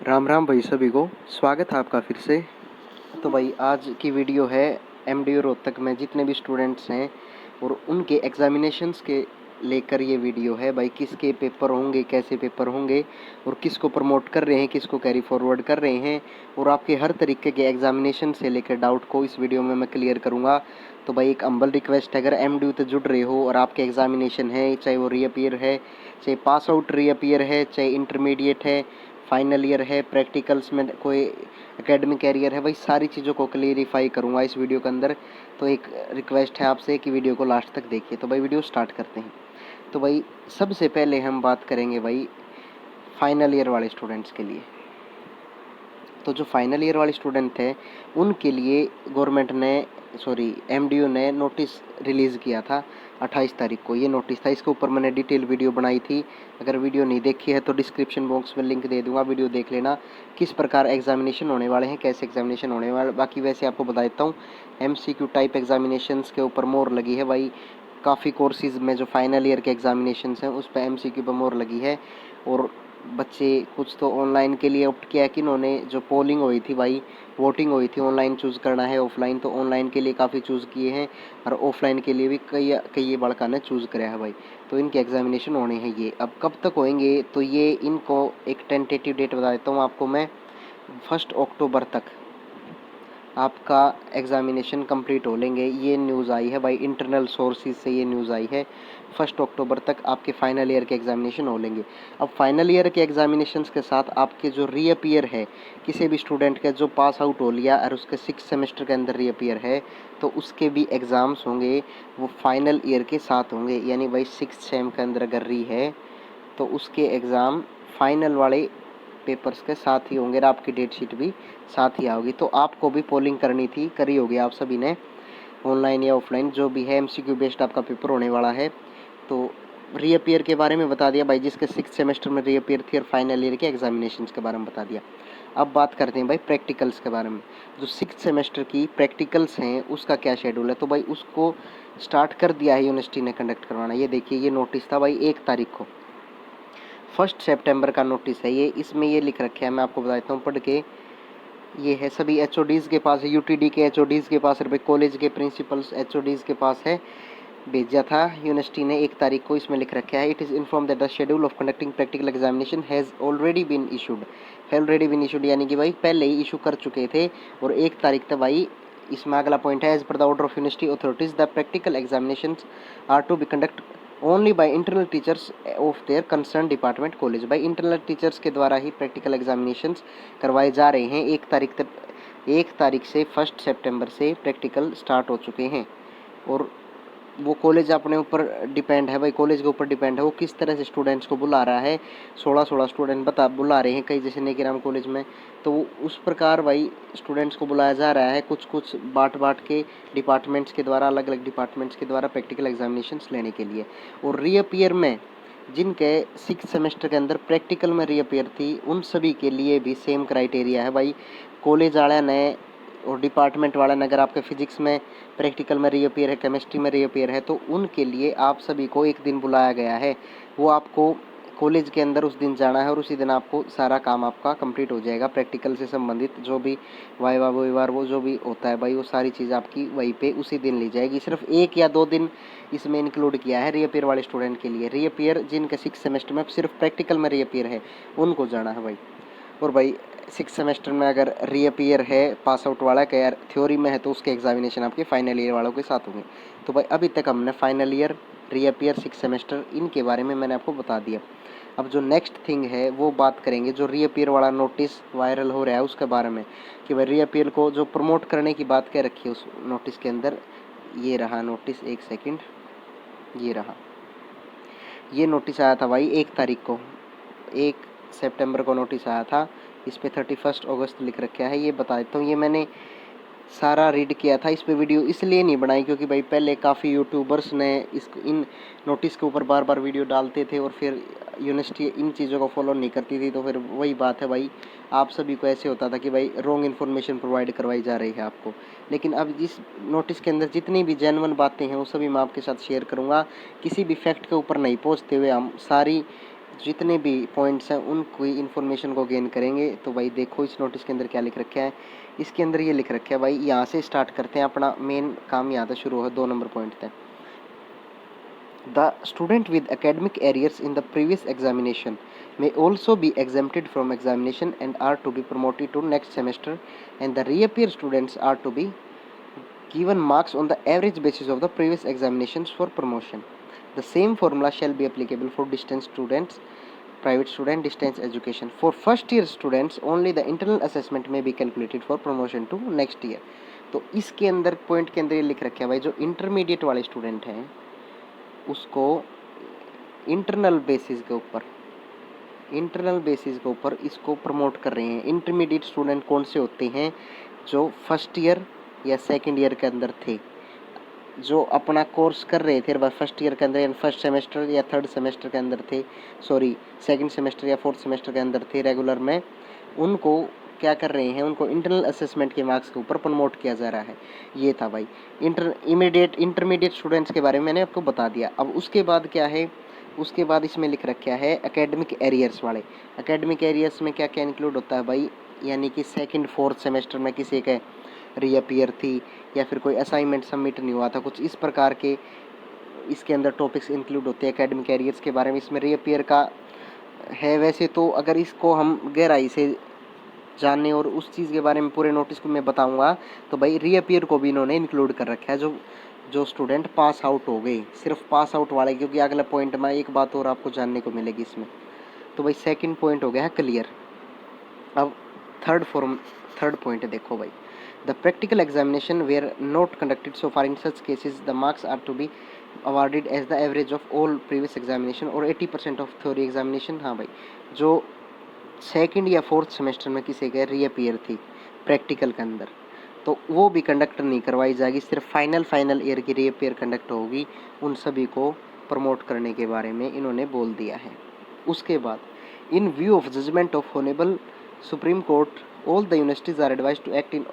राम राम भाई, सभी को स्वागत है आपका फिर से। तो भाई आज की वीडियो है एमडीयू रोहतक में जितने भी स्टूडेंट्स हैं और उनके एग्जामिनेशंस के लेकर ये वीडियो है। भाई किसके पेपर होंगे, कैसे पेपर होंगे और किसको प्रमोट कर रहे हैं, किसको कैरी फॉरवर्ड कर रहे हैं और आपके हर तरीके के एग्जामिनेशन से लेकर डाउट को इस वीडियो में मैं क्लियर करूँगा। तो भाई एक हम्बल रिक्वेस्ट है, अगर एमडीयू से जुड़ रहे हो और आपके एग्जामिनेशन है, चाहे वो रीअपियर है, चाहे पास आउट रीअपियर है, चाहे इंटरमीडिएट है, फाइनल ईयर है, प्रैक्टिकल्स में कोई एकेडमिक कैरियर है, वही सारी चीज़ों को क्लियरिफाई करूँगा इस वीडियो के अंदर। तो एक रिक्वेस्ट है आपसे कि वीडियो को लास्ट तक देखिए। तो भाई वीडियो स्टार्ट करते हैं। तो भाई सबसे पहले हम बात करेंगे भाई फाइनल ईयर वाले स्टूडेंट्स के लिए। तो जो फाइनल ईयर वाले स्टूडेंट थे उनके लिए गवर्नमेंट ने एमडीयू ने नोटिस रिलीज़ किया था 28 तारीख को। ये नोटिस था, इसके ऊपर मैंने डिटेल वीडियो बनाई थी। अगर वीडियो नहीं देखी है तो डिस्क्रिप्शन बॉक्स में लिंक दे दूंगा, वीडियो देख लेना। किस प्रकार एग्जामिनेशन होने वाले हैं, कैसे एग्जामिनेशन होने वाले। बाकी वैसे आपको बता देता हूँ, एमसीक्यू टाइप एग्जामिनेशंस के ऊपर मोहर लगी है भाई। काफ़ी कोर्सेज़ में जो फाइनल ईयर के एग्जामिनेशंस हैं उस पर एमसीक्यू पर मोहर लगी है। और बच्चे कुछ तो ऑनलाइन के लिए ऑप्ट किया कि इन्होंने जो पोलिंग हुई थी भाई, वोटिंग हुई थी, ऑनलाइन चूज़ करना है ऑफलाइन, तो ऑनलाइन के लिए काफ़ी चूज़ किए हैं और ऑफलाइन के लिए भी कई कई बड़का ने चूज़ कराया है भाई। तो इनके एग्जामिनेशन होने हैं। ये अब कब तक होंगे, तो ये इनको एक टेंटेटिव डेट बता देता हूँ आपको मैं। 1 अक्टूबर तक आपका एग्जामिनेशन कंप्लीट हो लेंगे। ये न्यूज़ आई है भाई, इंटरनल सोर्सेज से ये न्यूज़ आई है। 1 अक्टूबर तक आपके फाइनल ईयर के एग्जामिनेशन हो लेंगे। अब फाइनल ईयर के एग्जामिनेशंस के साथ आपके जो रीअपियर है किसी भी स्टूडेंट का जो पास आउट हो लिया और उसके 6 सेमेस्टर के अंदर रीअपियर है, तो उसके भी एग्ज़ाम्स होंगे, वो फाइनल ईयर के साथ होंगे। यानी भाई 6 सेम के अंदर अगर री है तो उसके एग्ज़ाम फाइनल वाले पेपर्स के साथ ही होंगे और आपकी डेट शीट भी साथ ही आओगी। तो आपको भी पोलिंग करनी थी, करी होगी आप सभी ने, ऑनलाइन या ऑफलाइन जो भी है। एमसीक्यू बेस्ड आपका पेपर होने वाला है। तो रीअपियर के बारे में बता दिया भाई, जिसके 6 सेमेस्टर में रीअपियर थी, और फाइनल ईयर के एग्जामिनेशन के बारे में बता दिया। अब बात करते हैं भाई प्रैक्टिकल्स के बारे में। जो 6 सेमेस्टर की प्रैक्टिकल्स हैं उसका क्या शेड्यूल है, तो भाई उसको स्टार्ट कर दिया है यूनिवर्सिटी ने कंडक्ट करवाना। ये देखिए, ये नोटिस था भाई 1 तारीख को, 1 सितंबर का नोटिस है ये। इसमें ये लिख रखे हैं, मैं आपको बता देता हूँ पढ़ के। ये है सभी एचओडीज़ के पास है, यूटीडी के एचओडीज़ के पास है भाई, कॉलेज के प्रिंसिपल्स एचओडीज़ के पास है। भेजा था यूनिवर्सिटी ने 1 तारीख को। इसमें लिख रखा है, it is inform that the schedule of conducting practical examination has already been issued. यानी कि भाई पहले ही इशू कर चुके थे। और 1 तारीख तक भाई, इसमें अगला पॉइंट है, as per the order of university authorities the practical examination are to be conduct only by internal teachers of their concern department college. भाई इंटरनल टीचर्स के द्वारा ही प्रैक्टिकल एग्जामिनेशंस करवाए जा रहे हैं। 1 तारीख तक, 1 तारीख से 1 सितंबर से प्रैक्टिकल स्टार्ट हो चुके हैं। और वो कॉलेज अपने ऊपर डिपेंड है भाई, कॉलेज के ऊपर डिपेंड है वो किस तरह से स्टूडेंट्स को बुला रहा है। 16 स्टूडेंट बुला रहे हैं कई, जैसे नेकीराम कॉलेज में, तो उस प्रकार भाई स्टूडेंट्स को बुलाया जा रहा है, कुछ कुछ बांट के डिपार्टमेंट्स के द्वारा, अलग अलग डिपार्टमेंट्स के द्वारा प्रैक्टिकल एग्जामिनेशंस लेने के लिए। और रीअपियर में जिनके 6 सेमेस्टर के अंदर प्रैक्टिकल में रीअपियर थी, उन सभी के लिए भी सेम क्राइटेरिया है भाई। कॉलेज वाले ने और डिपार्टमेंट वाला ने, अगर आपके फिजिक्स में प्रैक्टिकल में रीअपियर है, केमिस्ट्री में रीअपियर है, तो उनके लिए आप सभी को एक दिन बुलाया गया है। वो आपको कॉलेज के अंदर उस दिन जाना है और उसी दिन आपको सारा काम आपका कंप्लीट हो जाएगा। प्रैक्टिकल से संबंधित जो भी वाइवा वो जो भी होता है भाई, वो सारी चीज़ आपकी वहीं पे उसी दिन ली जाएगी। सिर्फ 1 या 2 दिन इसमें इंक्लूड किया है रीअपियर वाले स्टूडेंट के लिए। रीअपियर जिनके 6 सेमेस्टर में सिर्फ प्रैक्टिकल में रीअपियर है उनको जाना है भाई। और भाई 6 सेमेस्टर में अगर रीअपियर है पास आउट वाला का, यार थ्योरी में है, तो उसके एग्जामिनेशन आपके फाइनल ईयर वालों के साथ होंगे। तो भाई अभी तक हमने फाइनल ईयर, रीअपियर, 6 सेमेस्टर, इनके बारे में मैंने आपको बता दिया। अब जो नेक्स्ट थिंग है वो बात करेंगे, जो रीअपियर वाला नोटिस वायरल हो रहा है उसके बारे में, कि भाई रीअपियर को जो प्रमोट करने की बात कह रखी है उस नोटिस के अंदर। ये रहा नोटिस, 1 सेकेंड, ये रहा। ये नोटिस आया था भाई 1 तारीख को, 1 सितंबर को नोटिस आया था। इस पे 31 अगस्त लिख रखा है। ये बता देता हूँ, ये मैंने सारा रीड किया था। इस पे वीडियो इसलिए नहीं बनाई क्योंकि भाई पहले काफ़ी यूट्यूबर्स ने इन नोटिस के ऊपर बार बार वीडियो डालते थे और फिर यूनिवर्सिटी इन चीज़ों को फॉलो नहीं करती थी। तो फिर वही बात है भाई, आप सभी को ऐसे होता था कि भाई रॉन्ग इन्फॉर्मेशन प्रोवाइड करवाई जा रही है आपको। लेकिन अब इस नोटिस के अंदर जितनी भी जेन्युइन बातें हैं वो सभी मैं आपके साथ शेयर करूँगा। किसी भी फैक्ट के ऊपर नहीं पहुँचते हुए हम सारी जितने भी पॉइंट्स हैं उनको इन्फॉर्मेशन को गेन करेंगे। तो भाई देखो इस नोटिस के अंदर क्या लिख रखा है। इसके अंदर ये लिख रखा है भाई, यहाँ से स्टार्ट करते हैं अपना मेन काम, यहाँ से शुरू है 2 नंबर पॉइंट तक। The student with academic arrears in the previous examination may also be exempted from examination and are to be promoted to next semester, and the reappear students are to be given marks on the average basis of the previous examinations for promotion. The same formula shall be applicable for distance students, private student distance education. For first year students only the internal assessment may be calculated for promotion to next year. तो इसके अंदर point के अंदर ये लिख रखा है भाई, जो इंटरमीडिएट वाले स्टूडेंट हैं उसको इंटरनल बेसिस के ऊपर इसको प्रमोट कर रहे हैं। इंटरमीडिएट स्टूडेंट कौन से होते हैं? जो फर्स्ट ईयर या सेकंड ईयर के अंदर थे, जो अपना कोर्स कर रहे थे फर्स्ट ईयर के अंदर या फर्स्ट सेमेस्टर या थर्ड सेमेस्टर के अंदर थे, सेकंड सेमेस्टर या फोर्थ सेमेस्टर के अंदर थे रेगुलर में, उनको क्या कर रहे हैं? उनको इंटरनल असेसमेंट के मार्क्स के ऊपर प्रमोट किया जा रहा है। ये था भाई इंटरमीडिएट स्टूडेंट्स के बारे में मैंने आपको बता दिया। अब उसके बाद क्या है? उसके बाद इसमें लिख रखा है एकेडमिक एरियर्स वाले। एकेडमिक एरियर्स में क्या क्या इंक्लूड होता है भाई? यानी कि सेकंड फोर्थ सेमेस्टर में किसी के रीअपीयर थी या फिर कोई असाइनमेंट सबमिट नहीं हुआ था, कुछ इस प्रकार के इसके अंदर टॉपिक्स इंक्लूड होते हैं एकेडमिक एरियर्स के बारे में। इसमें रीअपीयर का है। वैसे तो अगर इसको हम गहराई से जानने और उस चीज़ के बारे में पूरे नोटिस को मैं बताऊंगा, तो भाई रीअपीयर को भी इन्होंने इंक्लूड कर रखा है, जो स्टूडेंट पास आउट हो गए, सिर्फ पास आउट वाले। क्योंकि अगला पॉइंट में एक बात और आपको जानने को मिलेगी इसमें। तो भाई सेकंड पॉइंट हो गया है क्लियर। अब थर्ड पॉइंट देखो भाई, the practical examination were not conducted so far in such cases the marks are to be awarded as the average of all previous examination और 80% ऑफ थ्योरी एग्जामिनेशन। हाँ भाई, जो सेकंड या fourth semester में किसी के रीअपीयर थी practical के अंदर, तो वो भी कंडक्ट नहीं करवाई जाएगी, सिर्फ फाइनल ईयर की रीअपीयर कंडक्ट होगी। उन सभी को प्रमोट करने के बारे में इन्होंने बोल दिया है। उसके बाद, in view of judgement of honourable supreme court, all the universities are advised to act in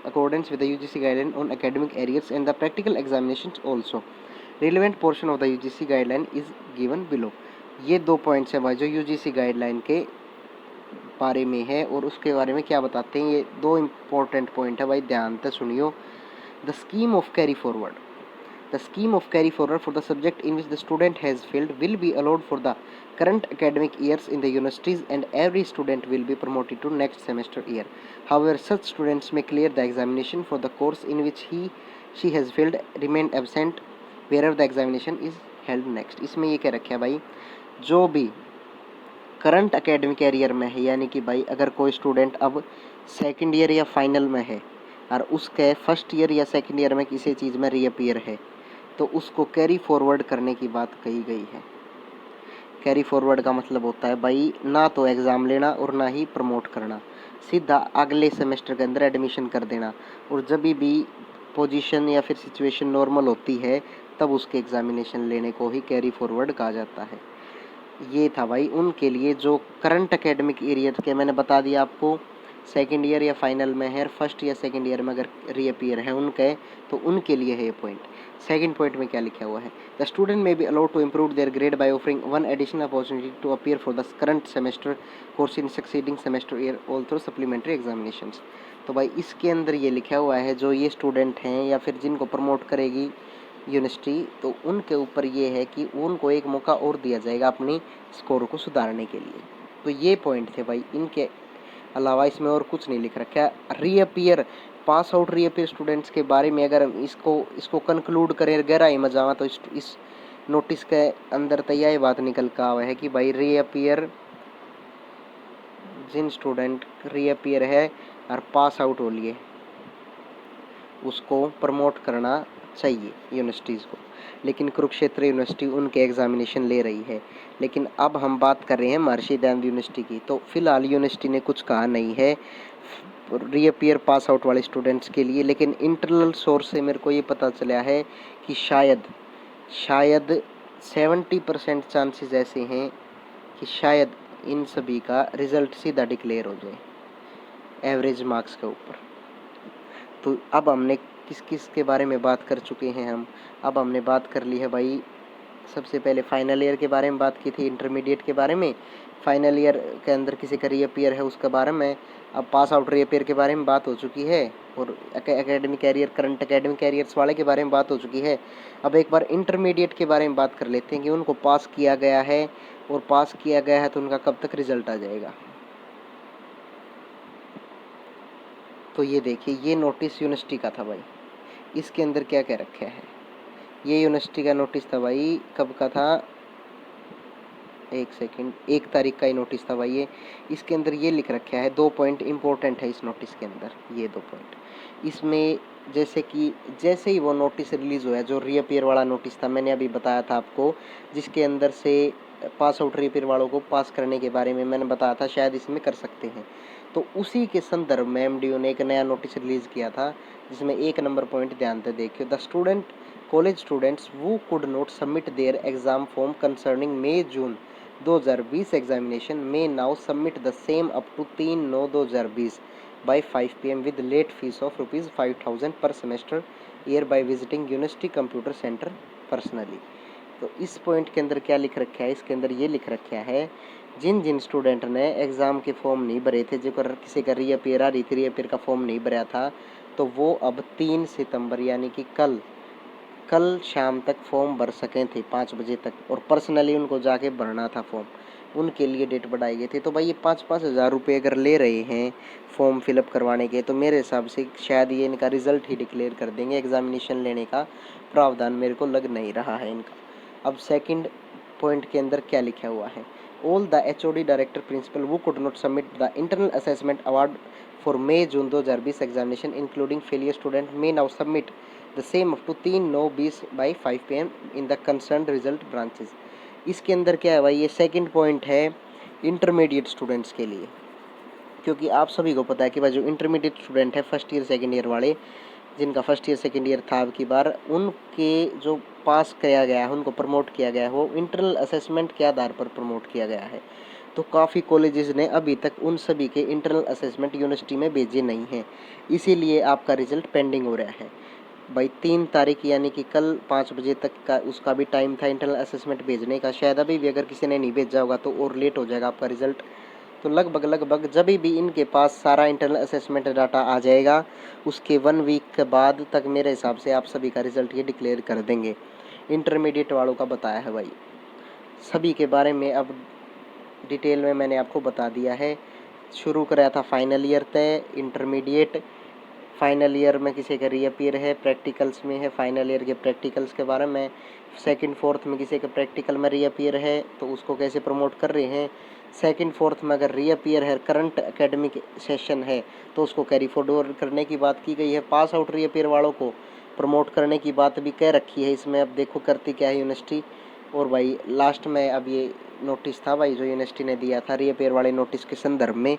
accordance with the UGC guideline on academic areas and the practical examinations also. Relevant portion of the UGC guideline is given below. ये 2 points हैं भाई जो UGC guideline के बारे में है और उसके बारे में क्या बताते हैं। ये 2 इंपॉर्टेंट पॉइंट है भाई, ध्यान से सुनियो। The scheme of carry forward, the scheme of carry forward for the subject in which the student has failed will be allowed for the current academic years in the universities, and every student will be promoted to next semester year. However, such students may clear the examination for the course in which she has failed, remain absent wherever the examination is held next. इसमें ये क्या रखा है भाई, जो भी current academic year में है, यानी कि भाई अगर कोई स्टूडेंट अब सेकंड ईयर या फाइनल में है और उसके फर्स्ट ईयर या सेकंड ईयर में किसी चीज़ में रीअपीयर है, तो उसको कैरी फॉरवर्ड करने की बात कही गई है। कैरी फॉरवर्ड का मतलब होता है भाई ना तो एग्ज़ाम लेना और ना ही प्रमोट करना, सीधा अगले सेमेस्टर के अंदर एडमिशन कर देना, और जब भी पोजीशन या फिर सिचुएशन नॉर्मल होती है तब उसके एग्ज़ामिनेशन लेने को ही कैरी फॉरवर्ड कहा जाता है। ये था भाई उनके लिए जो करंट एकेडमिक ईयर के, मैंने बता दिया आपको, सेकंड ईयर या फाइनल में है, फर्स्ट या सेकंड ईयर में अगर रीअपीयर है उनके, तो उनके लिए है ये पॉइंट। सेकंड पॉइंट में क्या लिखा हुआ है, the student may be allowed to improve their grade by offering one additional opportunity to appear for the current semester course in succeeding semester year all through supplementary examinations. तो भाई इसके अंदर ये लिखा हुआ है, जो ये स्टूडेंट हैं या फिर जिनको प्रमोट करेगी यूनिवर्सिटी, तो उनके ऊपर ये है कि उनको एक मौका और दिया जाएगा अपनी स्कोर को सुधारने के लिए। तो ये पॉइंट थे भाई, इनके अलावा इसमें और कुछ नहीं लिख रखा है। Reappear, pass out reappear students के बारे में अगर इसको कंक्लूड करें गहराई में जावा, तो इस नोटिस के अंदर तो यह बात निकल कर आवा है कि भाई रीअपीयर, जिन स्टूडेंट रीअपीयर है और पास आउट हो लिए, उसको प्रमोट करना चाहिए यूनिवर्सिटीज़ को। लेकिन कुरुक्षेत्र यूनिवर्सिटी उनके एग्जामिनेशन ले रही है। लेकिन अब हम बात कर रहे हैं महर्षि दयानंद यूनिवर्सिटी की, तो फिलहाल यूनिवर्सिटी ने कुछ कहा नहीं है रीअपीयर पास आउट वाले स्टूडेंट्स के लिए। लेकिन इंटरनल सोर्स से मेरे को ये पता चला है कि शायद 70% चांसेस ऐसे हैं कि शायद इन सभी का रिजल्ट सीधा डिक्लेयर हो जाए एवरेज मार्क्स के ऊपर। तो अब हमने किस किस के बारे में बात कर चुके हैं हम। अब हमने बात कर ली है भाई सबसे पहले फाइनल ईयर के बारे में बात की थी, इंटरमीडिएट के बारे में, फाइनल ईयर के अंदर किसी का रीअपीयर है उसके बारे में, अब पास आउट रीअपीयर के बारे में बात हो चुकी है, और academic career, current academic careers वाले के बारे में बात हो चुकी है। अब एक बार इंटरमीडिएट के बारे में बात कर लेते हैं कि उनको पास किया गया है, और पास किया गया है तो उनका कब तक रिजल्ट आ जाएगा। तो ये देखिए, ये नोटिस यूनिवर्सिटी का था भाई, इसके अंदर क्या क्या रखा है। ये यूनिवर्सिटी का नोटिस था भाई, कब का था, एक सेकंड, 1 तारीख का ही नोटिस था भाई ये। इसके अंदर ये लिख रखा है, 2 पॉइंट इंपॉर्टेंट है इस नोटिस के अंदर, ये 2 पॉइंट इसमें। जैसे ही वो नोटिस रिलीज़ हुआ है, जो रीअपीयर वाला नोटिस था, मैंने अभी बताया था आपको, जिसके अंदर से पास आउट रीअपीयर वालों को पास करने के बारे में मैंने बताया था, शायद इसमें कर सकते हैं। तो उसी के संदर्भ में एमडीयू ने एक नया नोटिस रिलीज़ किया था, जिसमें 1 नंबर पॉइंट ध्यान से देखिए, the student college students who could not submit their exam form concerning May-June 2020 examination may now submit the same up to 3/9/2020 by 5 PM with late fees of ₹5,000 per semester year by visiting University Computer Center personally। तो इस point के अंदर क्या लिख रखा है, इसके अंदर ये लिख रखा है, जिन जिन स्टूडेंट ने एग्ज़ाम के फॉर्म नहीं भरे थे, जो किसी का रीअपीयर आ रही थी, रीअपीयर का फॉर्म नहीं भरा था, तो वो अब 3 सितंबर यानी कि कल शाम तक फॉर्म भर सकें थे 5 बजे तक, और पर्सनली उनको जाके भरना था फॉर्म, उनके लिए डेट बढ़ाई गई थी। तो भाई ये 5-5 हज़ार रुपये अगर ले रहे हैं फॉर्म फिलअप करवाने के, तो मेरे हिसाब से शायद ये इनका रिज़ल्ट ही डिक्लेयर कर देंगे, एग्जामिनेशन लेने का प्रावधान मेरे को लग नहीं रहा है इनका। अब सेकंड पॉइंट के अंदर क्या लिखा हुआ है, all the HOD director principal वो could not submit the internal assessment award for May-June 2020 examination including failure student may now submit the same up to 3/9/20 by 5 PM in the concern result branches. इसके अंदर क्या है भाई, ये second point है intermediate students के लिए, क्योंकि आप सभी को पता है कि भाई जो इंटरमीडिएट स्टूडेंट है फर्स्ट ईयर सेकंड ईयर वाले, जिनका फर्स्ट ईयर सेकंड ईयर था अब की बार, उनके जो पास किया गया है, उनको प्रमोट किया गया है, वो इंटरनल असेसमेंट के आधार पर प्रमोट किया गया है। तो काफ़ी कॉलेजेस ने अभी तक उन सभी के इंटरनल असेसमेंट यूनिवर्सिटी में भेजे नहीं हैं, इसीलिए आपका रिजल्ट पेंडिंग हो रहा है भाई। 3 तारीख यानी कि कल 5 बजे तक का उसका भी टाइम था इंटरनल असेसमेंट भेजने का, शायद अभी भी अगर किसी ने नहीं भेजा होगा तो और लेट हो जाएगा आपका रिजल्ट। तो लगभग जब भी इनके पास सारा इंटरनल असेसमेंट डाटा आ जाएगा, उसके 1 वीक के बाद तक मेरे हिसाब से आप सभी का रिजल्ट ये डिक्लेयर कर देंगे। इंटरमीडिएट वालों का बताया है भाई, सभी के बारे में अब डिटेल में मैंने आपको बता दिया है। शुरू कराया था फाइनल ईयर तय, इंटरमीडिएट फाइनल ईयर में किसी का रीअपीयर है, प्रैक्टिकल्स में है फाइनल ईयर के प्रैक्टिकल्स के बारे में, सेकंड फोर्थ में किसी का प्रैक्टिकल में रीअपीयर है तो उसको कैसे प्रमोट कर रहे हैं, सेकंड फोर्थ में अगर रीअपीयर है, करंट एकेडमिक सेशन है तो उसको कैरी फॉरवर्ड करने की बात की गई है। पास आउट रीअपीयर वालों को प्रमोट करने की बात भी कह रखी है इसमें, अब देखो करती क्या है यूनिवर्सिटी। और भाई लास्ट में अब ये नोटिस था भाई जो यूनिवर्सिटी ने दिया था रीअपीयर वाले नोटिस के संदर्भ में,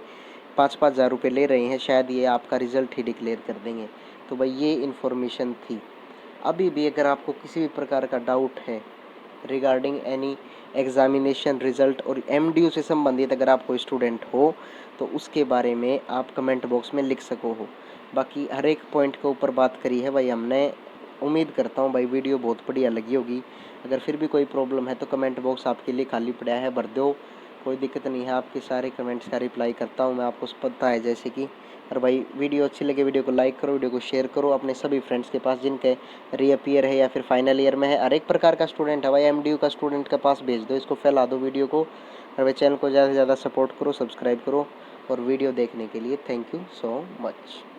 5-5 हज़ार रुपये ले रहे हैं, शायद ये आपका रिज़ल्ट ही डिक्लेयर कर देंगे। तो भाई ये इन्फॉर्मेशन थी। अभी भी अगर आपको किसी भी प्रकार का डाउट है रिगार्डिंग एनी एग्जामिनेशन रिज़ल्ट और एमडीयू से संबंधित अगर आप कोई स्टूडेंट हो, तो उसके बारे में आप कमेंट बॉक्स में लिख सको हो। बाकी हर एक पॉइंट के ऊपर बात करी है भाई हमने। उम्मीद करता हूँ भाई वीडियो बहुत बढ़िया लगी होगी। अगर फिर भी कोई प्रॉब्लम है तो कमेंट बॉक्स आपके लिए खाली पड़ा है, भर दो, कोई दिक्कत नहीं है। आपके सारे कमेंट्स का रिप्लाई करता हूँ मैं, आपको पता है जैसे कि। और भाई वीडियो अच्छी लगे वीडियो को लाइक करो, वीडियो को शेयर करो अपने सभी फ्रेंड्स के पास जिनके रीअपीयर है या फिर फाइनल ईयर में है। हर एक प्रकार का स्टूडेंट है भाई, एमडीयू का स्टूडेंट के पास भेज दो, इसको फैला दो वीडियो को। और भाई चैनल को ज़्यादा से ज़्यादा सपोर्ट करो, सब्सक्राइब करो। और वीडियो देखने के लिए थैंक यू सो मच।